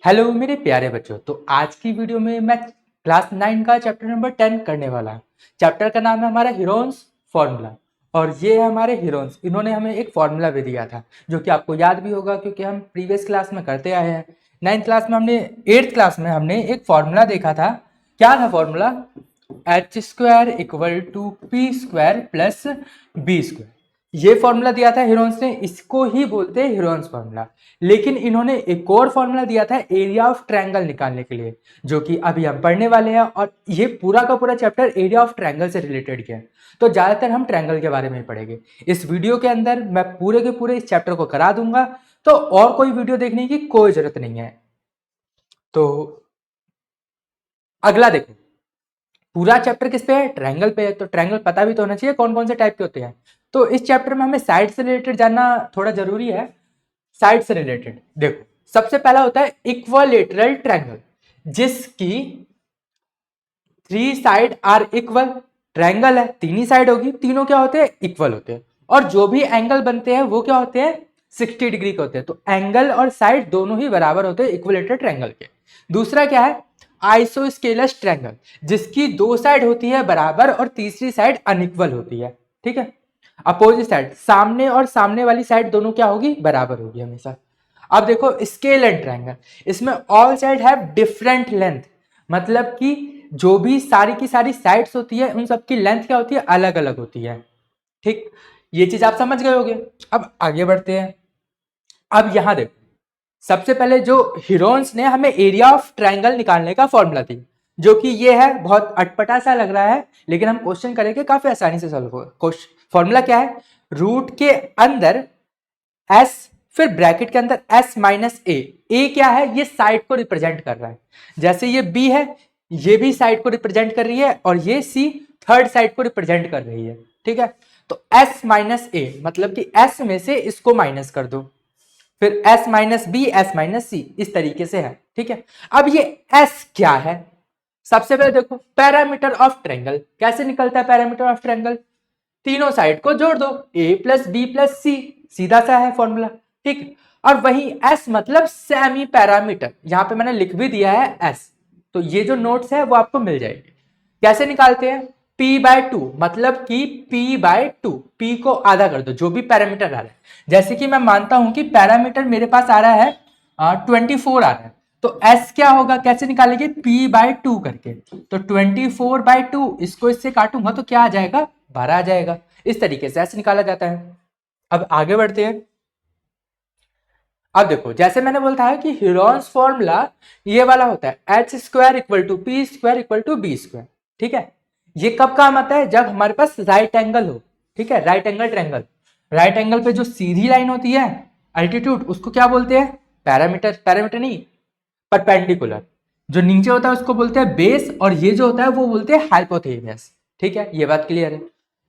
Hello मेरे प्यारे बच्चों। तो आज की वीडियो में मैं क्लास 9 का चैप्टर नंबर 10 करने वाला हूँ। चैप्टर का नाम है हमारा हीरोन्स फॉर्मूला। और ये है हमारे हीरोन्स। इन्होंने हमें एक फॉर्मूला भी दिया था जो कि आपको याद भी होगा क्योंकि हम प्रीवियस क्लास में करते आए हैं। 9th क्लास में हमने 8th क्लास में हमने एक फॉर्मूला देखा था। क्या था formula? H square equal to P square plus B square. ये फॉर्मूला दिया था हीरोन्स ने, इसको ही बोलते हैं हीरोन्स फॉर्मूला। लेकिन इन्होंने एक और फॉर्मूला दिया था एरिया ऑफ ट्रायंगल निकालने के लिए, जो कि अभी हम पढ़ने वाले हैं। और ये पूरा का पूरा चैप्टर एरिया ऑफ ट्रायंगल से रिलेटेड है, तो ज्यादातर हम ट्रायंगल के बारे में पढ़ेंगे। इस वीडियो के अंदर मैं पूरे के पूरे इस चैप्टर को करा दूंगा, तो और कोई वीडियो देखने की कोई जरूरत नहीं है। तो अगला देखो, पूरा चैप्टर किस पे है? ट्रायंगल पे है। तो ट्रायंगल पता भी तो होना चाहिए कौन कौन से टाइप के होते हैं। तो इस चैप्टर में हमें साइड से रिलेटेड जानना थोड़ा जरूरी है। साइड से रिलेटेड देखो, सबसे पहला होता है इक्वलेटरल ट्रायंगल, जिसकी three side are equal. Triangle है, तीन ही साइड होगी, तीनों क्या होते हैं? इक्वल होते हैं। और जो भी एंगल बनते हैं वो क्या होते हैं? 60 डिग्री के होते हैं। तो एंगल और साइड दोनों ही बराबर होते हैं इक्वलेटर ट्रायंगल के। दूसरा क्या है? आइसोस्केलस ट्रायंगल, जिसकी दो साइड होती है बराबर और तीसरी साइड अनइक्वल होती है। ठीक है, अपोजिट साइड, सामने और सामने वाली साइड दोनों क्या होगी? बराबर होगी हमेशा। अब देखो स्केल एंड ट्रायंगल, इसमें all side have different length, मतलब कि जो भी सारी की सारी साइड्स होती है उन सबकी लेंथ क्या होती है? अलग अलग होती है। ठीक, ये चीज आप समझ गए होगे। अब आगे बढ़ते हैं। अब यहां देखो, सबसे पहले जो हीरोन्स ने हमें एरिया ऑफ ट्रायंगल निकालने का फॉर्मूला दी, जो कि ये है, बहुत अटपटा सा लग रहा है लेकिन हम क्वेश्चन करेंगे काफी आसानी से सॉल्व होगा। फॉर्मूला क्या है? रूट के अंदर एस, फिर ब्रैकेट के अंदर एस माइनस ए। ए क्या है? ये साइड को रिप्रेजेंट कर रहा है। जैसे ये बी है, ये भी साइड को रिप्रेजेंट कर रही है, और ये सी थर्ड साइड को रिप्रेजेंट कर रही है। ठीक है, तो एस माइनस ए मतलब कि एस में से इसको माइनस कर दो, फिर S minus B, S minus C, इस तरीके से है। ठीक है, अब ये एस क्या है? सबसे पहले देखो पैरामीटर ऑफ ट्रायंगल कैसे निकलता है। पैरामीटर ऑफ ट्रायंगल, तीनों साइड को जोड़ दो, ए प्लस बी प्लस सी, सीधा सा है फॉर्मूला। ठीक, और वही एस मतलब सेमी पैरामीटर, यहां पे मैंने लिख भी दिया है एस, तो ये जो नोट्स है वो आपको मिल जाएगी। कैसे निकालते हैं? p बाय टू, मतलब कि p बाय टू, p को आधा कर दो, जो भी पैरामीटर आ रहा है। जैसे कि मैं मानता हूं कि पैरामीटर मेरे पास आ रहा है 24 आ रहा है, तो s क्या होगा? कैसे निकालेंगे? p बाय टू करके। तो 24 बाय टू, इसको इससे काटूंगा तो क्या आ जाएगा? 12 आ जाएगा। इस तरीके से s निकाला जाता है। अब आगे बढ़ते हैं। अब देखो, जैसे मैंने बोला था कि हीरोन्स फॉर्मूला ये वाला होता है H square equal to P square equal to B square. ठीक है, ये कब काम आता है? जब हमारे पास राइट एंगल हो। ठीक है, right angle triangle, right angle पे जो सीधी लाइन होती है अल्टीट्यूड, उसको क्या बोलते हैं? पैरामीटर। पैरामीटर नहीं, परपेंडिकुलर। जो नीचे होता है उसको बोलते हैं बेस, और ये जो होता है वो बोलते हैं हाइपोथेनियस। ठीक है, ये बात क्लियर है।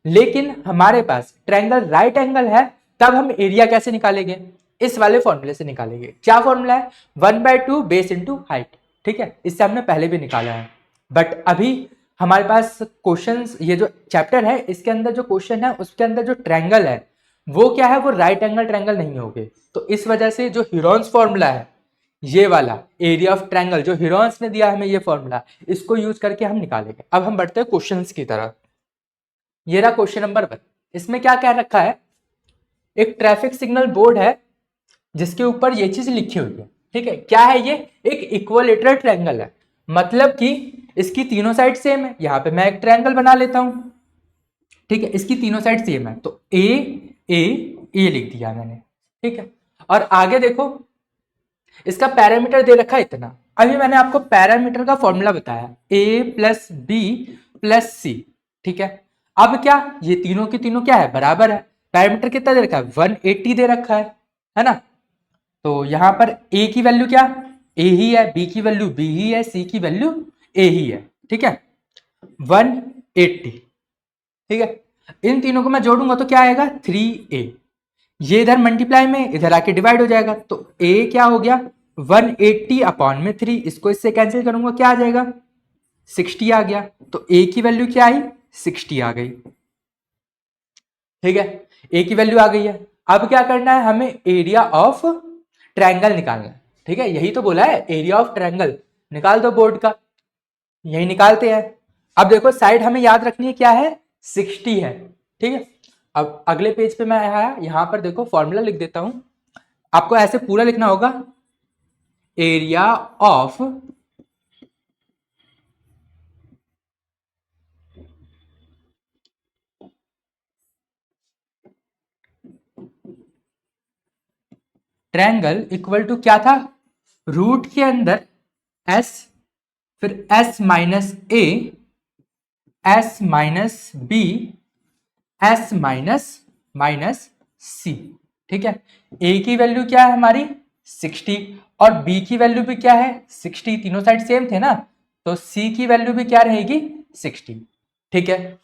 लेकिन हमारे पास ट्रायंगल राइट एंगल है, तब हम एरिया कैसे निकालेंगे? इस वाले फॉर्मूले से निकालेंगे। क्या फॉर्मूला है? 1/2 बेस इंटू हाइट। ठीक है, इससे हमने पहले भी निकाला है, बट अभी हमारे पास क्वेश्चंस, ये जो चैप्टर है इसके अंदर जो क्वेश्चन है उसके अंदर जो ट्रायंगल है वो क्या है? वो राइट एंगल ट्रायंगल नहीं होंगे। तो इस वजह से जो हीरोन्स फॉर्मूला है, ये वाला एरिया ऑफ ट्रायंगल जो हीरोन्स ने दिया हमें ये फॉर्मूला, इसको यूज करके हम निकालेंगे। अब हम बढ़ते हैं क्वेश्चंस की तरफ। ये रहा क्वेश्चन नंबर 1। इसमें क्या क्या रखा है? एक ट्रैफिक सिग्नल बोर्ड है जिसके ऊपर ये चीज लिखी हुई है। ठीक है, क्या है ये? एक इक्वलेटरल ट्रायंगल है, मतलब कि इसकी तीनों साइड सेम है। यहां पे मैं एक ट्रायंगल बना लेता हूं। ठीक है, इसकी तीनों साइड सेम है, तो ए ए ए लिख दिया मैंने। ठीक है, और आगे देखो, इसका पैरामीटर दे रखा है इतना। अभी मैंने आपको पैरामीटर का फॉर्मूला बताया, ए प्लस बी प्लस सी। ठीक है, अब क्या? ये तीनों के तीनों क्या है? बराबर है। पैरामीटर कितना दे रखा है? 180 दे रखा है ना? तो यहां पर ए की वैल्यू क्या? ए ही है, बी की वैल्यू बी ही है, सी की वैल्यू ए ही है। ठीक है, 180। ठीक है, इन तीनों को मैं जोड़ूंगा तो क्या आएगा? 3a। ये इधर मल्टीप्लाई में, इधर आके डिवाइड हो जाएगा, तो a क्या हो गया? 180 अपॉन में 3, इसको इससे कैंसिल करूंगा, क्या आ जाएगा? 60 आ गया। तो a की वैल्यू क्या आई? 60 आ गई। ठीक है, a की वैल्यू आ गई है। अब क्या करना है? हमें एरिया ऑफ ट्रायंगल निकालना है। ठीक है, यही तो बोला है, एरिया ऑफ ट्रायंगल निकाल दो बोर्ड का, यही निकालते हैं। अब देखो साइड हमें याद रखनी है क्या है, 60 है। ठीक है, अब अगले पेज पे मैं आया, यहां पर देखो फॉर्मूला लिख देता हूं, आपको ऐसे पूरा लिखना होगा, area of triangle equal to क्या था, रूट के अंदर एस, फिर S minus A, S minus B, S minus minus C. ठीक है, ए की वैल्यू क्या है हमारी 60 और बी की वैल्यू भी क्या है 60, तीनों साइड सेम थे ना, तो सी की वैल्यू भी क्या रहेगी 60। ठीक है,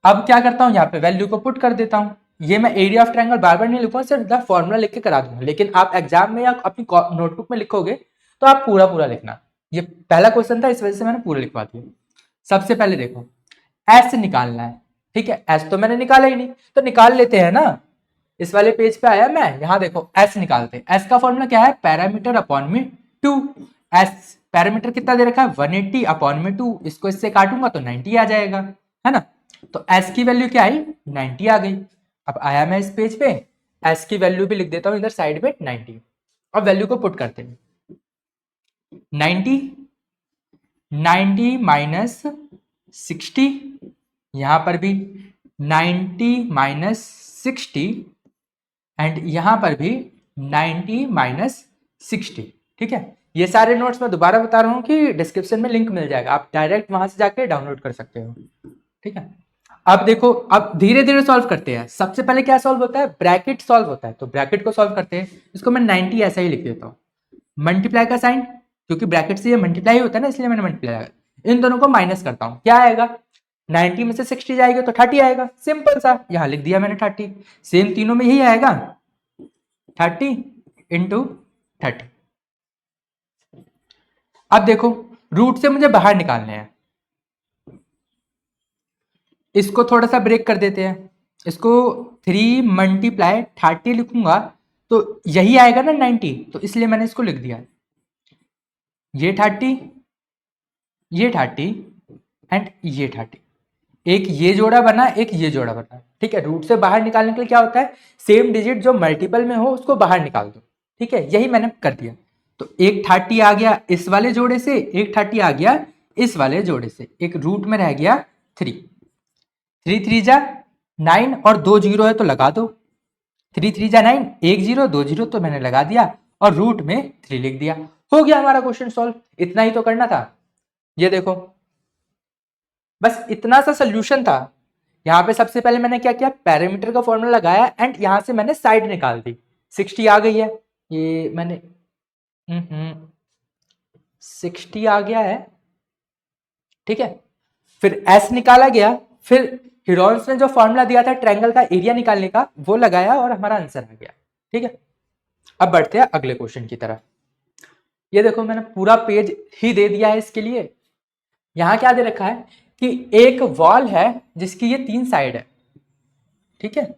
अब क्या करता हूं, यहाँ पे वैल्यू को पुट कर देता हूं। ये मैं एरिया ऑफ ट्रायंगल बार बार नहीं लिखूंगा, सिर्फ फॉर्मूला लिख के करा दूंगा, लेकिन आप एग्जाम में या अपनी नोटबुक में लिखोगे तो आप पूरा पूरा लिखना। ये पहला क्वेश्चन था, इस वजह से मैंने पूरा लिखवा दिया। सबसे पहले देखो एस निकालना है। ठीक है, एस तो मैंने निकाला ही नहीं, तो निकाल लेते हैं ना। इस वाले पेज पे आया मैं, यहां देखो एस निकालते हैं। एस का फॉर्मूला क्या है, पैरामीटर अपॉन में 2। एस पैरामीटर कितना दे रखा है 180 अपॉन में 2, इसको इससे काटूंगा तो 90 आ जाएगा, है ना। तो एस की वैल्यू क्या आई 90 आ गई। अब आया मैं इस पेज पे, एस की वैल्यू भी लिख देता हूं इधर साइड में 90। अब वैल्यू को पुट करते हैं, 90 90 माइनस 60, यहां पर भी 90 माइनस 60 एंड यहां पर भी 90 माइनस 60। ठीक है, ये सारे नोट्स मैं दोबारा बता रहा हूं कि डिस्क्रिप्शन में लिंक मिल जाएगा, आप डायरेक्ट वहां से जाके डाउनलोड कर सकते हो। ठीक है, अब देखो, अब धीरे धीरे सॉल्व करते हैं। सबसे पहले क्या सॉल्व होता है, ब्रैकेट सॉल्व होता है, तो ब्रैकेट को सॉल्व करते हैं। इसको मैं 90 ऐसा ही लिख देता हूँ, मल्टीप्लाई का साइन, क्योंकि ब्रैकेट से ये मल्टीप्लाई होता है ना, इसलिए मैंने मल्टीप्लाई, इन दोनों को माइनस करता हूं, क्या आएगा 90 में से 60 जाएगा तो 30 आएगा, सिंपल सा, यहां लिख दिया मैंने 30। सेम तीनों में यही आएगा 30 इंटू 30। अब देखो रूट से मुझे बाहर निकालने हैं, इसको थोड़ा सा ब्रेक कर देते हैं, इसको 3 मल्टीप्लाई 30 लिखूंगा तो यही आएगा ना 90, तो इसलिए मैंने इसको लिख दिया, ये 30, ये 30 एंड ये 30। एक ये जोड़ा बना, एक ये जोड़ा बना। ठीक है, रूट से बाहर निकालने के लिए क्या होता है, सेम डिजिट जो मल्टीपल में हो उसको बाहर निकाल दो। ठीक है, यही मैंने कर दिया। तो एक 30 आ गया इस वाले जोड़े से, एक 30 आ गया इस वाले जोड़े से, एक रूट में रह गया 3। 3 3 जा 9 और 2 जीरो है तो लगा दो, 3 3 जा 9, 1 जीरो 2 जीरो तो मैंने लगा दिया और रूट में 3 लिख दिया। हो गया हमारा क्वेश्चन सॉल्व, इतना ही तो करना था। ये देखो बस इतना सा सोल्यूशन था। यहां पे सबसे पहले मैंने क्या किया, पैरामीटर का फॉर्मूला लगाया एंड यहां से मैंने साइड निकाल दी, 60 आ गई है, ये मैंने 60 आ गया है। ठीक है, फिर एस निकाला गया, फिर हिरोन्स ने जो फॉर्मूला दिया था ट्रायंगल का एरिया निकालने का वो लगाया और हमारा आंसर आ गया। ठीक है, अब बढ़ते हैं अगले क्वेश्चन की तरफ। ये देखो मैंने पूरा पेज ही दे दिया है इसके लिए। यहां क्या दे रखा है कि एक वॉल है जिसकी ये 3 साइड है। ठीक है,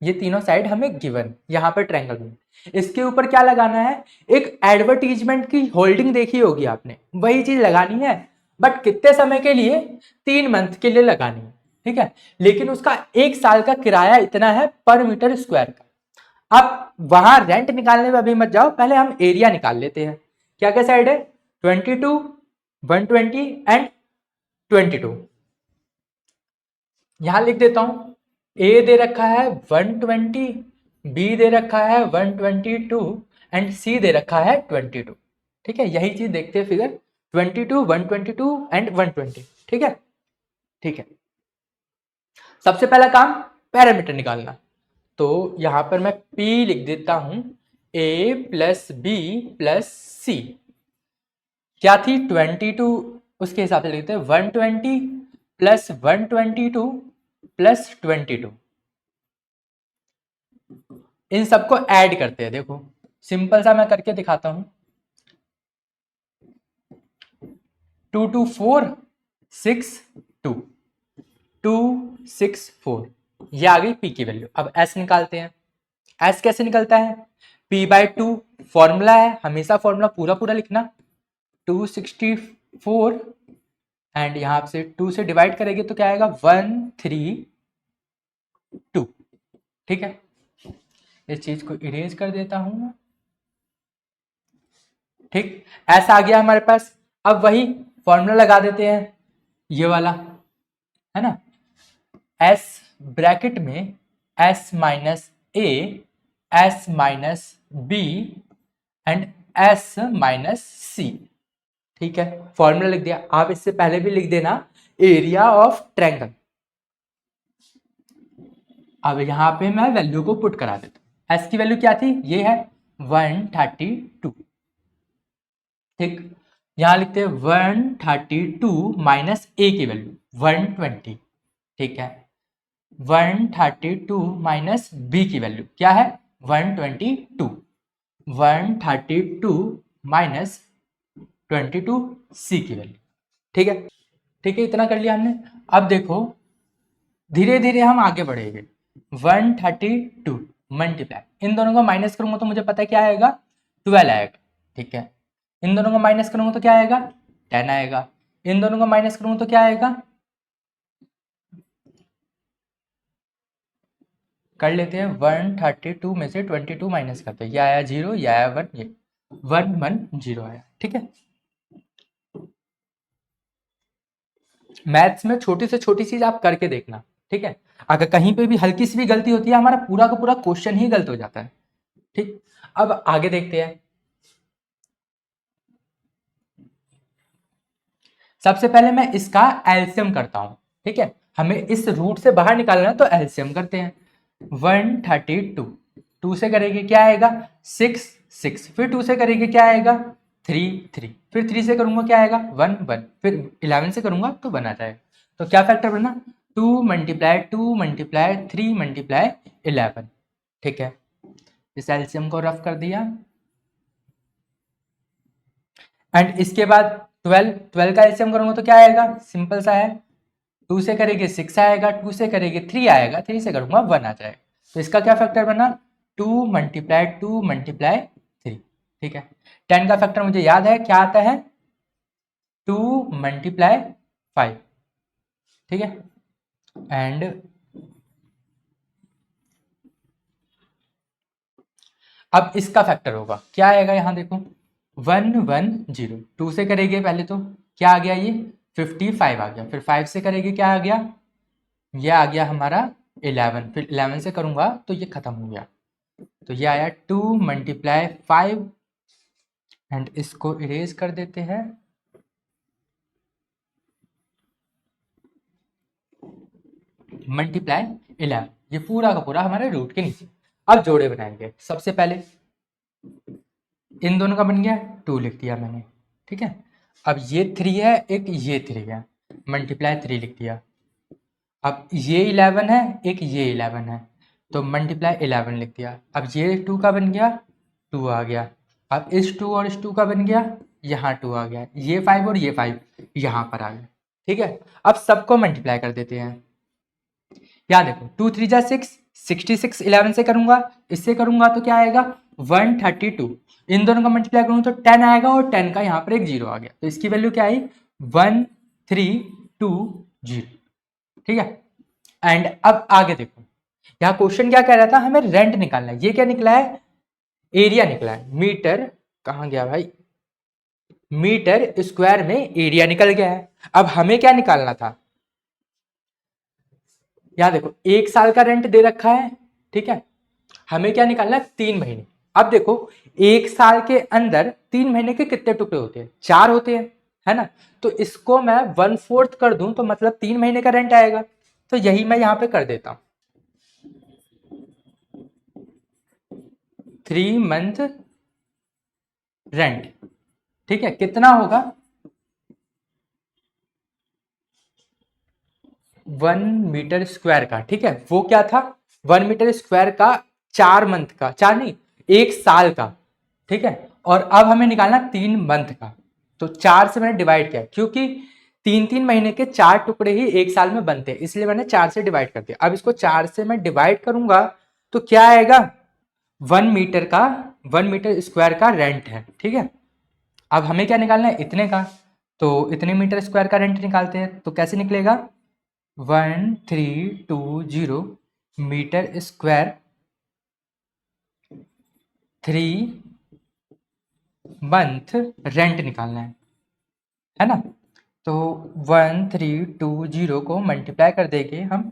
ये तीनों साइड हमें गिवन, यहां पर ट्रायंगल में, इसके ऊपर क्या लगाना है, एक एडवर्टीजमेंट की होल्डिंग देखी होगी आपने, वही चीज लगानी है, बट कितने समय के लिए, 3 मंथ के लिए लगानी है। ठीक है, लेकिन उसका 1 साल का किराया इतना है पर मीटर स्क्वायर का। आप वहां रेंट निकालने में अभी मत जाओ, पहले हम एरिया निकाल लेते हैं। क्या क्या साइड है 22, 120 एंड 22। यहां लिख देता हूं, ए दे रखा है 120, बी दे रखा है 122 एंड सी दे रखा है 22। ठीक है, यही चीज देखते हैं फिगर 22, 122 एंड 120। ठीक है, ठीक है, सबसे पहला काम पैरामीटर निकालना, तो यहां पर मैं P लिख देता हूं, A प्लस बी प्लस सी क्या थी 22, उसके हिसाब से लिखते हैं 120 प्लस 122 प्लस 22, इन सबको ऐड करते हैं। देखो सिंपल सा मैं करके दिखाता हूं, 2 2 4 6 2 2 6 4, ये आ गई P की वैल्यू। अब S निकालते हैं, S कैसे निकलता है, P बाय 2 फॉर्मूला है, हमेशा फॉर्मूला पूरा पूरा लिखना, 264 एंड यहां से 2 से डिवाइड करेंगे तो क्या आएगा 132। ठीक है, इस चीज को इरेज कर देता हूं। ठीक, ऐसा आ गया हमारे पास। अब वही फॉर्मूला लगा देते हैं, ये वाला है ना, s ब्रैकेट में s minus A, s minus B and s minus C. ठीक है, फॉर्मूला लिख दिया। आप इससे पहले भी लिख देना एरिया ऑफ ट्रायंगल। अब यहां पे मैं वैल्यू को पुट करा देता हूं। s की वैल्यू क्या थी, ये है 132। ठीक, यहां लिखते हैं 132 माइनस ए की वैल्यू 120। ठीक है, 132 माइनस बी की वैल्यू क्या है 122, 132 माइनस 22 सी की वैल्यू। ठीक है, ठीक है, इतना कर लिया हमने। अब देखो धीरे धीरे हम आगे बढ़ेंगे। 132 मल्टीप्लाई, इन दोनों को माइनस करूंगा तो मुझे पता है क्या आएगा 12 आएगा। ठीक है, इन दोनों को माइनस करूंगा तो क्या आएगा 10 आएगा। इन दोनों को माइनस करूंगा तो क्या आएगा, कर लेते हैं 132 में से 22 माइनस करते हैं, ये आया 0, ये आया 1, ये 110 आया। ठीक है, मैथ्स में छोटी से छोटी चीज आप करके देखना। ठीक है, अगर कहीं पे भी हल्की सी भी गलती होती है हमारा पूरा का पूरा क्वेश्चन ही गलत हो जाता है। ठीक, अब आगे देखते हैं। सबसे पहले मैं इसका एलसीएम करता हूं। ठीक है, हमें इस रूट से बाहर निकालना है तो एलसीएम करते हैं। 132 2 से करेंगे क्या आएगा 6 6, फिर 2 से करेंगे क्या आएगा 3 3, फिर 3 से करूंगा क्या आएगा 1 1, फिर 11 से करूंगा तो 1 आ जाएगा। तो क्या फैक्टर बना 2 मल्टीप्लाई 2 मल्टीप्लाई 3 मल्टीप्लाई 11। ठीक है, इस एलसीएम को रफ कर दिया एंड इसके बाद 12 का एलसीएम करूंगा तो क्या आएगा, सिंपल सा है, 2 से करेंगे 6 आएगा, 2 से करेंगे 3 आएगा, 3 से करूंगा 1 आ जाएगा। तो इसका क्या फैक्टर बना 2 मल्टीप्लाई 2 मल्टीप्लाई 3। ठीक है, 10 का फैक्टर मुझे याद है क्या आता है 2 मल्टीप्लाई 5। ठीक है, एंड अब इसका फैक्टर होगा क्या आएगा, यहां देखो 110, 2 से करेंगे पहले तो क्या आ गया ये 55 आ गया, फिर 5 से करेंगे क्या आ गया, ये आ गया हमारा 11, फिर 11 से करूंगा तो ये खत्म हो गया। तो ये आया 2 मल्टीप्लाई 5 एंड इसको इरेज कर देते हैं। मल्टीप्लाई 11, ये पूरा का पूरा हमारे रूट के नीचे। अब जोड़े बनाएंगे। सबसे पहले इन दोनों का बन गया 2 लिख दिया मैंने। ठीक है, अब ये 3 है, एक ये 3 है, मल्टीप्लाई 3 लिख दिया। अब ये 11 है, एक ये 11 है, तो मल्टीप्लाई 11 लिख दिया। अब ये 2 का बन गया 2 आ गया। अब इस 2 और इस 2 का बन गया, यहाँ 2 आ गया, ये 5 और ये 5 यहाँ पर आ गया। ठीक है, अब सबको मल्टीप्लाई कर देते हैं। यहाँ देखो 2 3 जा 6, 66 11 से करूंगा, इससे करूंगा तो क्या आएगा 132, इन दोनों का मल्टीप्लाई करूंगा तो 10 आएगा और 10 का यहाँ पर एक 0 आ गया, तो इसकी वैल्यू क्या आई 1320। ठीक है, एंड अब आगे देखो, यहाँ क्वेश्चन क्या कह रहा था, हमें रेंट निकालना है। ये क्या निकला है, एरिया निकला है। मीटर कहाँ गया भाई, मीटर स्क्वायर में एरिया निकल गया है। अब हमें क्या निकालना था, यहाँ देखो 1 साल का रेंट दे रखा है। ठीक है, हमें क्या निकालना है 3 महीने। अब देखो 1 साल के अंदर 3 महीने के कितने टुकड़े होते हैं, 4 होते हैं, है ना। तो इसको मैं 1/4 कर दूं तो मतलब 3 महीने का रेंट आएगा। तो यही मैं यहां पे कर देता हूं 3 मंथ रेंट। ठीक है, कितना होगा 1 मीटर स्क्वायर का। ठीक है, वो क्या था 1 मीटर स्क्वायर का 4 मंथ का, 4 नहीं 1 साल का। ठीक है, और अब हमें निकालना 3 मंथ का। तो 4 से मैंने डिवाइड किया क्योंकि 3 महीने के 4 टुकड़े ही 1 साल में बनते हैं, इसलिए मैंने 4 से डिवाइड कर दिया। अब इसको 4 से मैं डिवाइड करूंगा तो क्या आएगा 1 मीटर का 1 मीटर स्क्वायर का रेंट है, ठीक है। अब हमें क्या निकालना है, इतने का, तो इतने मीटर स्क्वायर का रेंट निकालते हैं। तो कैसे निकलेगा, 1320 मीटर स्क्वायर 3 मंथ रेंट निकालना है ना। तो 1320 को मल्टीप्लाई कर देंगे हम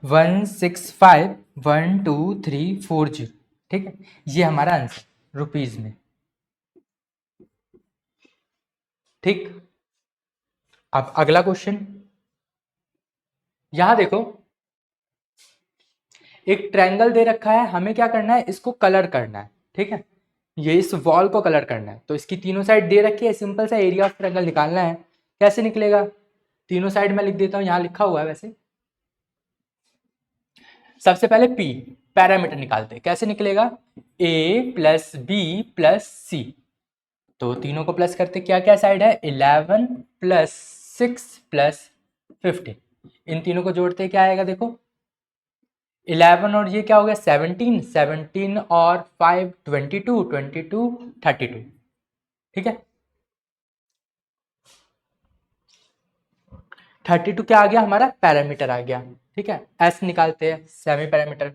1651240, ठीक है। ये हमारा आंसर रुपीज में, ठीक। अब अगला क्वेश्चन, यहां देखो एक ट्रायंगल दे रखा है, हमें क्या करना है, इसको कलर करना है, ठीक है। ये इस वॉल को कलर करना है, तो इसकी तीनों साइड दे रखी है, सिंपल सा एरिया ऑफ ट्रायंगल निकालना है। कैसे निकलेगा, तीनों साइड में लिख देता हूं, यहां लिखा हुआ है वैसे। सबसे पहले पी पैरामीटर निकालते हैं, कैसे निकलेगा, a प्लस बी प्लस सी, तो तीनों को प्लस करते क्या क्या साइड है, 11 प्लस 6 प्लस 15, इन तीनों को जोड़ते क्या आएगा, देखो 11 और ये क्या हो गया 17, 17 और 5 22, 22 32, ठीक है। 32 क्या आ गया, हमारा पैरामीटर आ गया, ठीक है। एस निकालते हैं, सेमी पैरामीटर,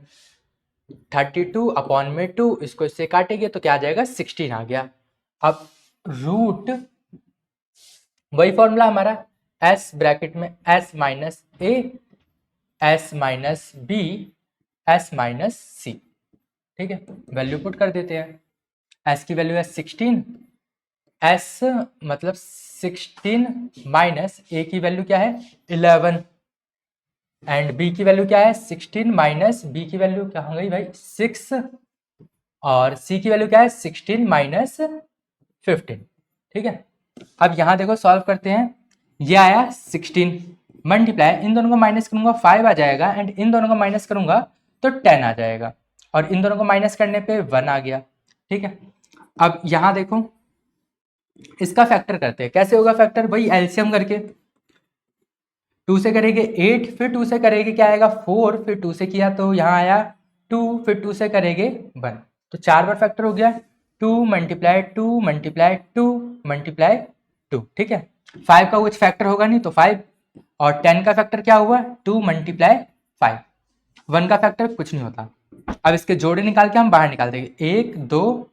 32 अपॉन में 2, इसको इससे काटेंगे तो क्या आ जाएगा 16 आ गया। अब रूट वही फॉर्मूला हमारा, एस ब्रैकेट में S minus A, S minus B, S minus C, ठीक है। वैल्यू पुट कर देते हैं, एस की वैल्यू है 16, एस मतलब 16 माइनस ए की वैल्यू क्या है 11, एंड बी की वैल्यू क्या है 16 माइनस बी की वैल्यू क्या हो गई भाई 6, और सी की वैल्यू क्या है 16 माइनस 15, ठीक है। अब यहां देखो सॉल्व करते हैं, ये आया 16 मल्टीप्लाई, इन दोनों को माइनस करूंगा 5 आ जाएगा, एंड इन दोनों को माइनस करूंगा तो 10 आ जाएगा, और इन दोनों को माइनस करने पे 1 आ गया, ठीक है। अब यहां देखो इसका फैक्टर करते हैं, कैसे होगा फैक्टर, वही एलसीएम करके, 2 से करेंगे 8, फिर 2 से करेंगे क्या आएगा 4, फिर 2 से किया तो यहाँ आया 2, फिर 2 से करेंगे 1, तो 4 बार फैक्टर हो गया, 2 मल्टीप्लाई 2 मल्टीप्लाई 2 मल्टीप्लाई 2, ठीक है। 5 का कुछ फैक्टर होगा नहीं तो 5, और 10 का फैक्टर क्या हुआ 2 मल्टीप्लाई 5, 1 का फैक्टर कुछ नहीं होता। अब इसके जोड़े निकाल के हम बाहर निकाल देंगे, 1 2,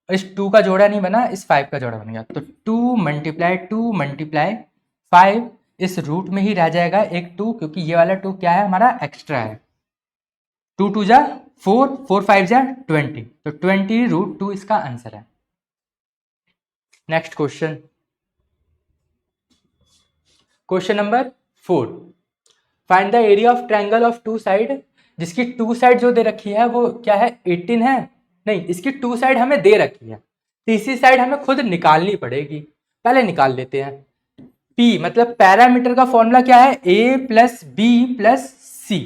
इस 2 का जोड़ा नहीं बना, इस 5 का जोड़ा बन गया, तो 2 मल्टीप्लाई 5, इस रूट में ही रह जाएगा एक 2, क्योंकि ये वाला 2 क्या है हमारा एक्स्ट्रा है, 2 2 जा 4, 4 5 जा 20, तो 20 रूट 2 इसका आंसर है। Next question, question number 4, find the area of triangle of two side, जिसकी टू साइड जो दे रखी है वो क्या है 18 है, नहीं इसकी टू साइड हमें दे रखी है, तीसरी साइड हमें खुद निकालनी पड़ेगी, पहले निकाल लेते हैं। P मतलब पैरामीटर का फॉर्मूला क्या है a प्लस बी प्लस सी,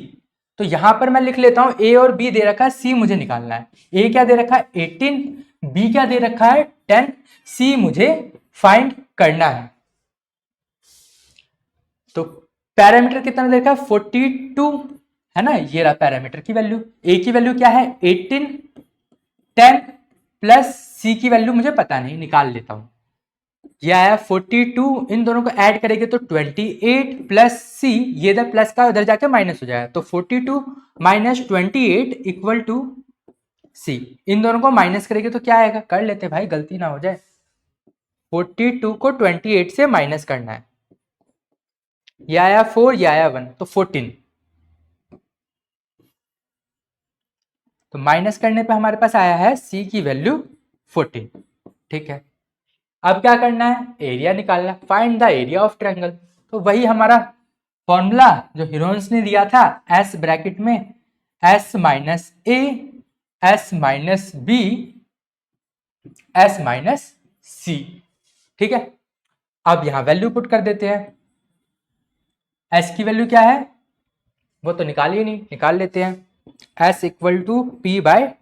तो यहां पर मैं लिख लेता हूं a और b दे रखा है, c मुझे निकालना है, a क्या दे रखा है 18, b क्या दे रखा है 10, c मुझे फाइंड करना है। तो पैरामीटर कितना दे रखा है 42 है ना, ये रहा पैरामीटर की वैल्यू, a की वैल्यू क्या है 18, 10 प्लस c की वैल्यू मुझे पता नहीं, निकाल लेता हूं, ये आया 42, इन दोनों को ऐड करेंगे तो 28 प्लस सी, ये इधर प्लस का उधर जाके माइनस हो जाएगा, तो 42 माइनस 28 इक्वल टू सी, इन दोनों को माइनस करेंगे तो क्या आएगा, कर लेते भाई गलती ना हो जाए, 42 को 28 से माइनस करना है, ये आया 4, ये आया 1, तो 14, तो माइनस करने पे हमारे पास आया है सी की वैल्यू 14, ठीक है। अब क्या करना है, एरिया निकालना, find the area of triangle, तो वही हमारा फॉर्मूला जो हीरोन्स ने दिया था, एस ब्रैकेट में S minus A, S minus B, S minus C, ठीक है। अब यहां वैल्यू पुट कर देते हैं, एस की वैल्यू क्या है वो तो निकालिए नहीं, निकाल लेते हैं, S equal to P by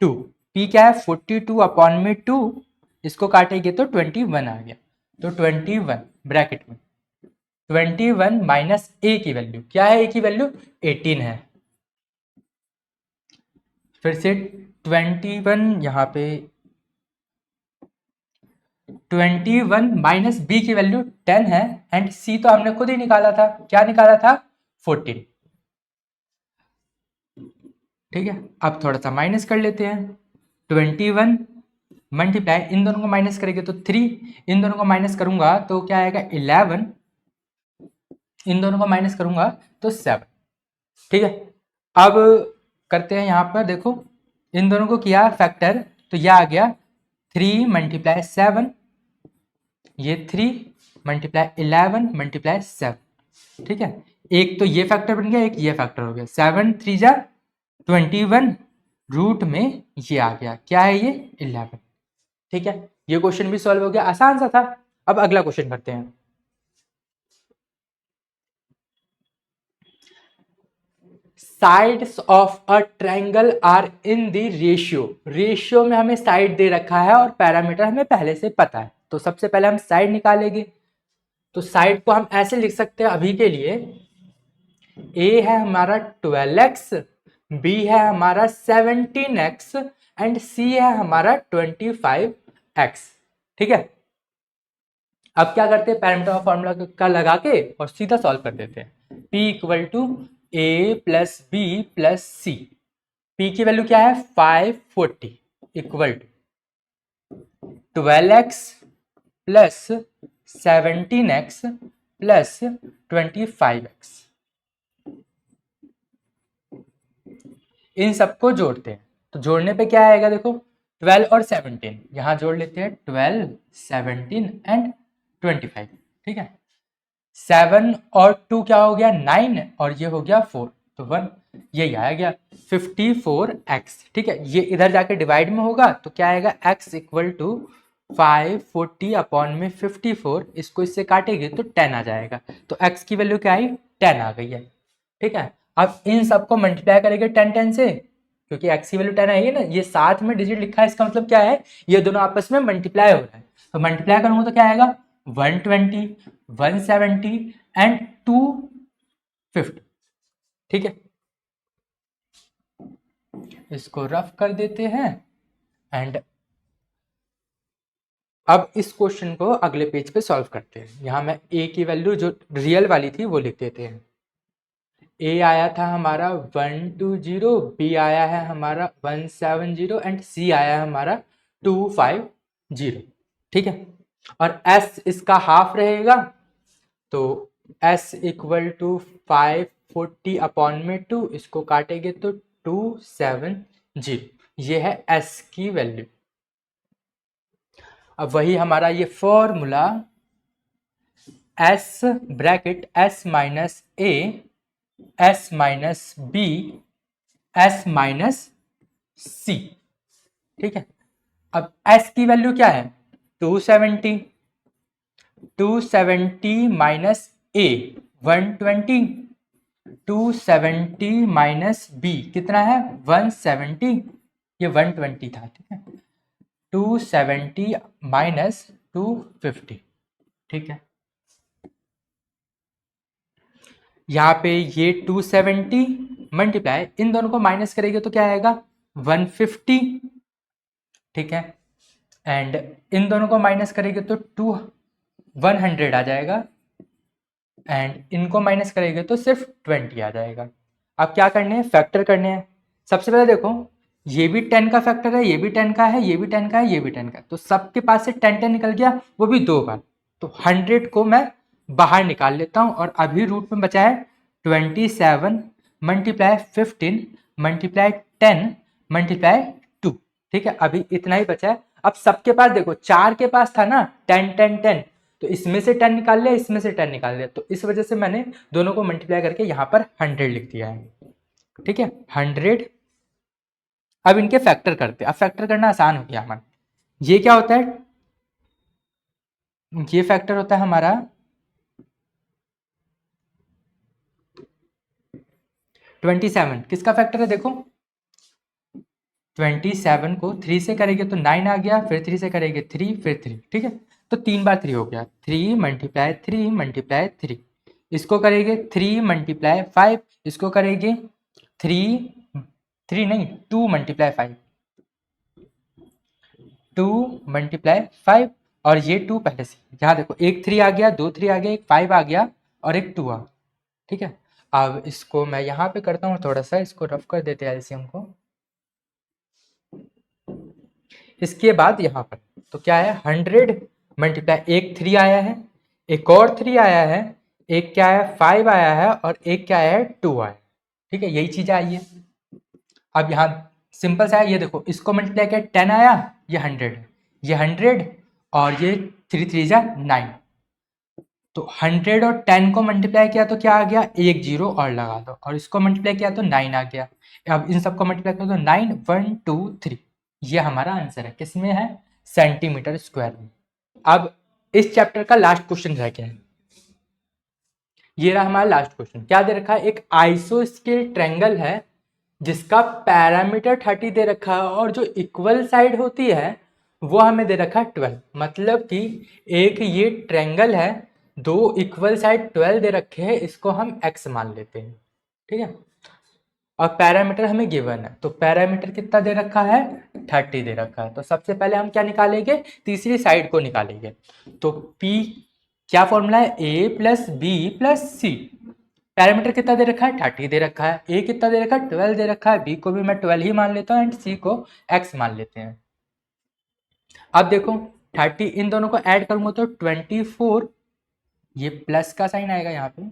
2, पी क्या है 42 अपॉन में 2, इसको काटेंगे तो 21 आ गया, तो 21 ब्रैकेट में 21 माइनस ए की वैल्यू क्या है, ए की वैल्यू 18 है, फिर से 21 यहाँ पे 21 माइनस बी की वैल्यू 10 है एंड सी तो हमने खुद ही निकाला था, क्या निकाला था 14। ठीक है, अब थोड़ा सा माइनस कर लेते हैं। 21 मल्टीप्लाई, इन दोनों को माइनस करेंगे तो 3, इन दोनों को माइनस करूंगा तो क्या आएगा 11, इन दोनों को माइनस करूंगा तो 7। ठीक है, अब करते हैं यहाँ पर, देखो इन दोनों को किया फैक्टर तो यह आ गया 3 मल्टीप्लाई 7, ये 3 मल्टीप्लाई 11 मल्टीप्लाई 7। ठीक है, एक तो ये फैक्टर बन गया, एक ये फैक्टर हो गया, 7 3 जा 21 रूट में ये आ गया, क्या है ये 11। ठीक है, ये क्वेश्चन भी सॉल्व हो गया, आसान सा था। अब अगला क्वेश्चन करते हैं। Sides of a triangle are in the ratio, ratio में हमें साइड दे रखा है और पैरामीटर हमें पहले से पता है, तो सबसे पहले हम साइड निकालेंगे। तो साइड को हम ऐसे लिख सकते हैं अभी के लिए, ए है हमारा 12x, बी है हमारा 17x एंड सी है हमारा 25x। ठीक है, अब क्या करते हैं, पैरामीटर ऑफ फॉर्मूला का लगा के और सीधा सॉल्व कर देते हैं। P equal to A plus B plus C, P की वैल्यू क्या है 540 equal to 12x plus 17x plus 25x। इन सबको जोड़ते हैं, तो जोड़ने पे क्या आएगा, देखो 12 और 17 यहां जोड़ लेते हैं, 12 17 एंड 25। ठीक है, 7 और 2 क्या हो गया 9 और ये हो गया 4, तो 1, ये आया गया 54x। ठीक है, ये इधर जाके डिवाइड में होगा तो क्या आएगा x इक्वल टू 540 अपॉन में 54, इसको इससे काटेंगे तो 10 आ जाएगा, तो x की वैल्यू क्या आई 10 आ गई है। ठीक है, अब इन सबको मल्टीप्लाई करेंगे 10 से, क्योंकि x की वैल्यू 10 आई है ना, ये साथ में डिजिट लिखा है, इसका मतलब क्या है ये दोनों आपस में मल्टीप्लाई हो रहा है, तो मल्टीप्लाई करूंगा तो क्या आएगा 120 170 एंड 250। ठीक है, इसको रफ कर देते हैं एंड अब इस क्वेश्चन को अगले पेज पे सॉल्व करते हैं। यहां मैं a की वैल्यू जो रियल वाली थी वो लिख देते हैं। a आया था हमारा 120, b आया है हमारा 170 एंड c आया है हमारा 250। ठीक है, और s इसका हाफ रहेगा, तो s इक्वल टू 540 अपॉन में 2, इसको काटेंगे तो 270, ये है s की वैल्यू। अब वही हमारा ये formula s bracket s minus a s minus b s minus c। ठीक है, अब s की वैल्यू क्या है 270, 270 माइनस a 120, 270 माइनस b कितना है 170, ये 120 था। ठीक है, 270 माइनस 250। ठीक है, यहाँ पे ये 270 मल्टीप्लाई, इन दोनों को माइनस करेंगे तो क्या आएगा 150। ठीक है, एंड इन दोनों को माइनस करेंगे तो 100 आ जाएगा एंड इनको माइनस करेंगे तो सिर्फ 20 आ जाएगा। अब क्या करने हैं, फैक्टर करने हैं। सबसे पहले देखो ये भी 10 का फैक्टर है, ये भी 10 का है, ये भी 10 का है, ये भी 10 का है, तो सबके पास से 10 निकल गया, वो भी 2 बार, तो 100 को मैं बाहर निकाल लेता हूं और अभी रूट में बचा है 27 मल्टीप्लाई 15 मल्टीप्लाई 10 मल्टीप्लाई 2। ठीक है, अभी इतना ही बचा है। अब सबके पास देखो 4 के पास था ना 10 10 10, तो इसमें से 10 निकाल लिया, इसमें से 10 निकाल लिया, तो इस वजह से मैंने दोनों को मल्टीप्लाई करके यहाँ पर 100 लिख दिया है। ठीक है, 100। अब इनके फैक्टर करते हैं, अब फैक्टर करना आसान हो गया हमारा। ये क्या होता है, ये फैक्टर होता है हमारा 27, किसका फैक्टर है देखो 27 को 3 से करेंगे तो 9 आ गया, फिर 3 से करेंगे 3 फिर 3। ठीक है, तो 3 बार 3 हो गया, 3 मल्टीप्लाई 3 मल्टीप्लाई 3, इसको करेंगे 3 मल्टीप्लाई 5, इसको करेंगे 3 3 नहीं, 2 मल्टीप्लाई 5, 2 मल्टीप्लाई 5, और ये 2 पहले से, यहाँ देखो एक 3 आ गया, 2 3 आ गया, एक 5 आ गया और एक 2 आ, ठीक है। अब इसको मैं यहाँ पे करता हूँ, थोड़ा सा इसको रफ कर देते हैं एलसीएम को। इसके बाद यहाँ पर तो क्या है, 100 मल्टीप्लाई, एक 3 आया है, एक और 3 आया है, एक क्या है 5 आया है, और एक क्या है 2 आया है, ठीक है, यही चीज आई है। अब यहाँ सिंपल सा है, ये देखो इसको मल्टीप्लाई किया 10 आया, ये 100, ये 100 और ये 3 3 जा 9, तो 100 और 10 को मल्टीप्लाई किया तो क्या आ गया, एक जीरो और लगा दो, और इसको मल्टीप्लाई किया तो 9 आ गया। अब इन सबको मल्टीप्लाई कर दो, 9 1 2 3, ये हमारा आंसर है, किसमें है, सेंटीमीटर स्क्वायर में। अब इस चैप्टर का लास्ट क्वेश्चन रह गया है, ये रहा हमारा लास्ट क्वेश्चन। क्या दे रखा है, एक आइसोस्केल ट्रायंगल है जिसका पैरामीटर 30 दे रखा है, और जो इक्वल साइड होती है वो हमें दे रखा है 12। मतलब कि एक ये ट्रायंगल है, दो इक्वल साइड 12 दे रखे हैं, इसको हम x मान लेते हैं, ठीक है। और पैरामीटर हमें गिवन है, तो पैरामीटर कितना दे रखा है, 30 दे रखा है। तो सबसे पहले हम क्या निकालेंगे, तीसरी साइड को निकालेंगे। तो p क्या फॉर्मूला है, a plus B plus C. Parameter कितना दे रखा है, 30 दे रखा है, a कितना दे रखा है, 12 दे रखा है, b को भी मैं 12 ही मान लेता हूँ एंड c को x मान लेते हैं। अब देखो 30 इन दोनों को ऐड करूंगा तो 24, ये प्लस का साइन आएगा यहाँ पे,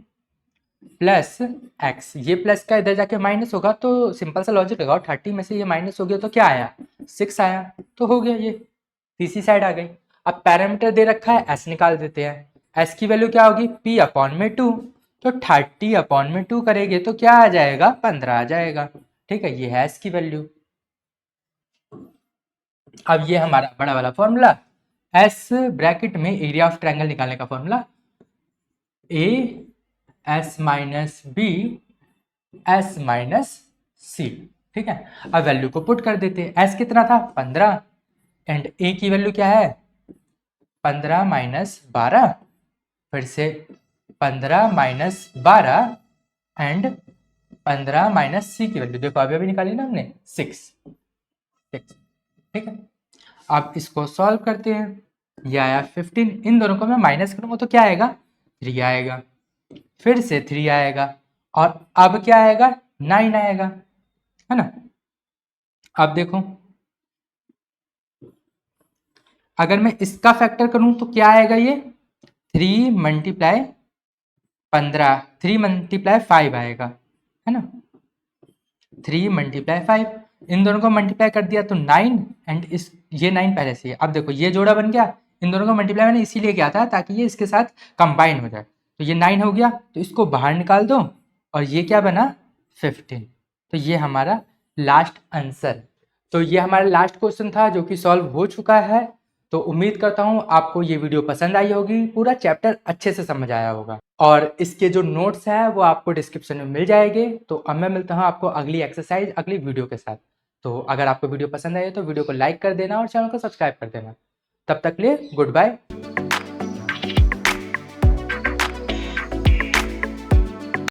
प्लस x, ये प्लस का इधर जाके माइनस होगा, तो सिंपल सा लॉजिक लगाओ, 30 में से ये माइनस हो गया तो क्या आया, 6 आया, तो हो गया, ये तीसरी साइड आ गई। अब पैरामीटर दे रखा है, s निकाल देते हैं, s की वैल्यू क्या होगी, p अपॉन में 2, तो 30 अपॉन में 2 करेंगे तो क्या आ जाएगा, 15 आ जाएगा, ठीक है, ये है s की वैल्यू। अब ये हमारा बड़ा वाला फॉर्मूला, s ब्रैकेट में एरिया ऑफ ट्रायंगल निकालने का formula, a s minus B s minus C, ठीक है। अब वैल्यू को पुट कर देते हैं, s कितना था 15 एंड a की वैल्यू क्या है 15 माइनस 12, फिर से 15 माइनस 12 एंड 15 माइनस सी की वैल्यू देखो अभी निकाली ना हमने 6, ठीक है। अब इसको सॉल्व करते हैं, ये आया 15, इन दोनों को मैं माइनस करूंगा तो क्या आएगा, 3 आएगा, फिर से 3 आएगा, और अब क्या आएगा, 9 आएगा, है ना। अब देखो अगर मैं इसका फैक्टर करूं तो क्या आएगा, ये 3 मल्टीप्लाई 15, 3 मल्टीप्लाई 5 आएगा, है ना, 3 मल्टीप्लाई 5, इन दोनों को मल्टीप्लाई कर दिया तो 9 एंड इस ये 9 पहले से है। अब देखो ये जोड़ा बन गया, इन दोनों को मल्टीप्लाई मैंने इसीलिए किया था ताकि ये इसके साथ कंबाइन हो जाए, तो ये 9 हो गया, तो इसको बाहर निकाल दो, और ये क्या बना 15, तो ये हमारा लास्ट आंसर। तो ये हमारा लास्ट क्वेश्चन था जो कि सॉल्व हो चुका है। तो उम्मीद करता हूँ आपको ये वीडियो पसंद आई होगी, पूरा चैप्टर अच्छे से समझ आया होगा, और इसके जो नोट्स हैं वो आपको डिस्क्रिप्शन में मिल जाएंगे। तो अब मैं मिलता हूँ आपको अगली एक्सरसाइज अगली वीडियो के साथ। तो अगर आपको वीडियो पसंद आई तो वीडियो को लाइक कर देना और चैनल को सब्सक्राइब कर देना। तब तक के लिए गुड बाय।